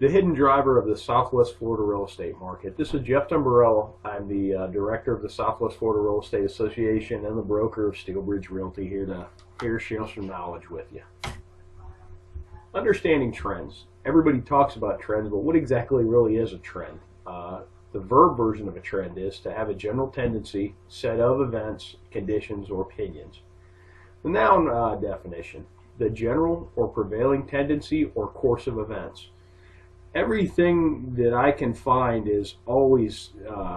The hidden driver of the Southwest Florida real estate market. This is Jeff Dumbrell. I'm the director of the Southwest Florida Real Estate Association and the broker of Steelbridge Realty, here to share some knowledge with you. Understanding trends. Everybody talks about trends, but what exactly really is a trend? The verb version of a trend is to have a general tendency, set of events, conditions, or opinions. The noun definition: the general or prevailing tendency or course of events. Everything that I can find is always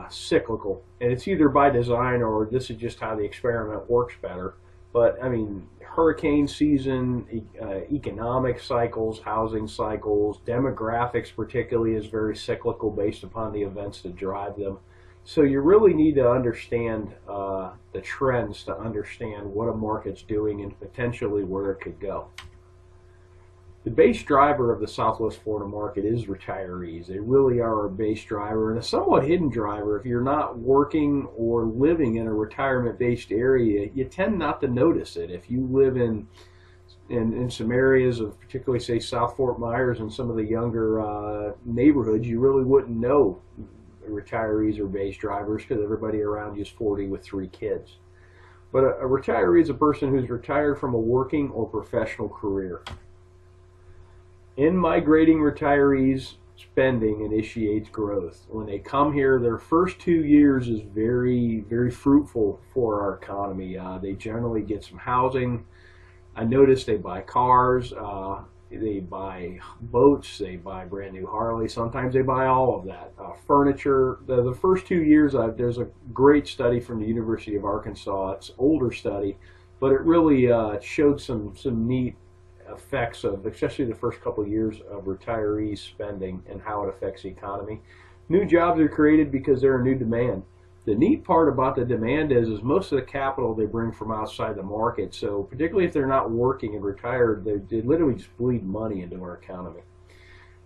cyclical, and it's either by design or this is just how the experiment works better. But I mean, hurricane season, economic cycles, housing cycles, demographics particularly is very cyclical based upon the events that drive them. So you really need to understand the trends to understand what a market's doing and potentially where it could go. The base driver of the Southwest Florida market is retirees. They really are a base driver and a somewhat hidden driver. If you're not working or living in a retirement-based area, you tend not to notice it. If you live in some areas of particularly, say, South Fort Myers and some of the younger neighborhoods, you really wouldn't know retirees are base drivers because everybody around you is 40 with 3 kids. But a retiree is a person who's retired from a working or professional career. In migrating retirees, spending initiates growth. When they come here, their first 2 years is very, very fruitful for our economy. They generally get some housing. I notice they buy cars, they buy boats, they buy brand new Harleys. Sometimes they buy all of that. Furniture. The first 2 years, there's a great study from the University of Arkansas. It's an older study, but it really showed some neat effects of, especially the first couple of years of retirees spending and how it affects the economy. New jobs are created because they're a new demand. The neat part about the demand is most of the capital they bring from outside the market. So particularly if they're not working and retired, they literally just bleed money into our economy.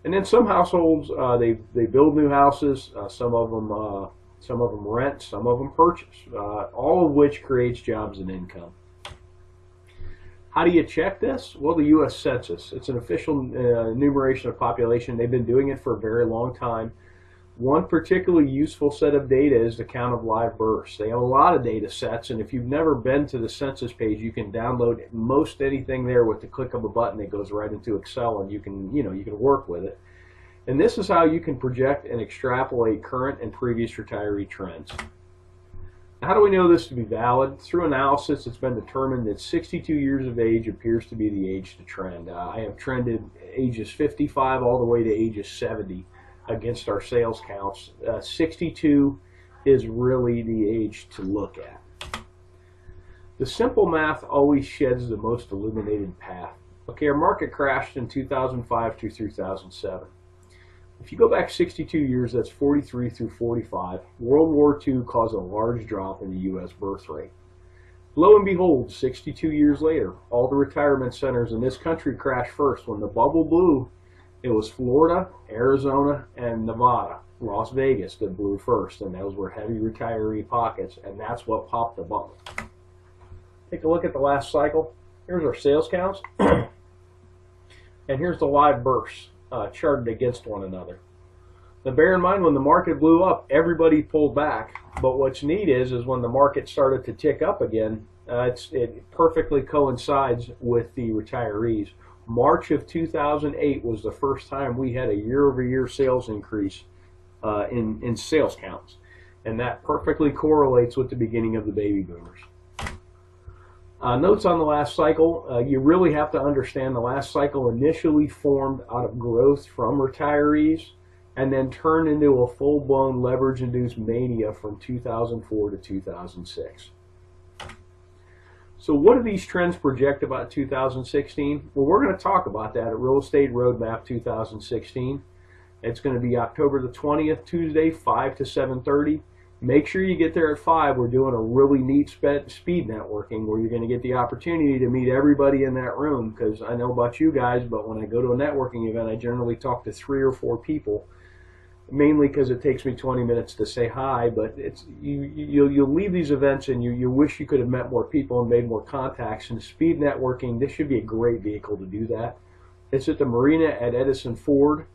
And then some households, they build new houses. Some of them rent, some of them purchase. All of which creates jobs and income. How do you check this? Well, the U.S. Census. It's an official enumeration of population. They've been doing it for a very long time. One particularly useful set of data is the count of live births. They have a lot of data sets, and if you've never been to the census page, you can download most anything there with the click of a button. It goes right into Excel, and you can work with it. And this is how you can project and extrapolate current and previous retiree trends. How do we know this to be valid? Through analysis, it's been determined that 62 years of age appears to be the age to trend. I have trended ages 55 all the way to ages 70 against our sales counts. 62 is really the age to look at. The simple math always sheds the most illuminated path. Okay, our market crashed in 2005 through 2007. If you go back 62 years, that's 43 through 45, World War II caused a large drop in the U.S. birth rate. Lo and behold, 62 years later, all the retirement centers in this country crashed first. When the bubble blew, it was Florida, Arizona, and Nevada, Las Vegas that blew first, and those were heavy retiree pockets, and that's what popped the bubble. Take a look at the last cycle. Here's our sales counts, and here's the live births. Charted against one another. Now bear in mind, when the market blew up, everybody pulled back, but what's neat is when the market started to tick up again, it perfectly coincides with the retirees. March of 2008 was the first time we had a year-over-year sales increase in sales counts, and that perfectly correlates with the beginning of the baby boomers. Notes on the last cycle. You really have to understand the last cycle initially formed out of growth from retirees and then turned into a full-blown leverage-induced mania from 2004 to 2006. So what do these trends project about 2016? Well, we're going to talk about that at Real Estate Roadmap 2016. It's going to be October the 20th, Tuesday, 5 to 7:30. Make sure you get there at 5. We're doing a really neat speed networking where you're going to get the opportunity to meet everybody in that room, because I know about you guys, but when I go to a networking event, I generally talk to 3 or 4 people, mainly because it takes me 20 minutes to say hi, but you'll leave these events and you wish you could have met more people and made more contacts. And speed networking, this should be a great vehicle to do that. It's at the marina at Edison Ford.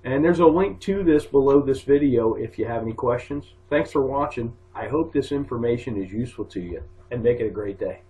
And there's a link to this below this video if you have any questions. Thanks for watching. I hope this information is useful to you, and make it a great day.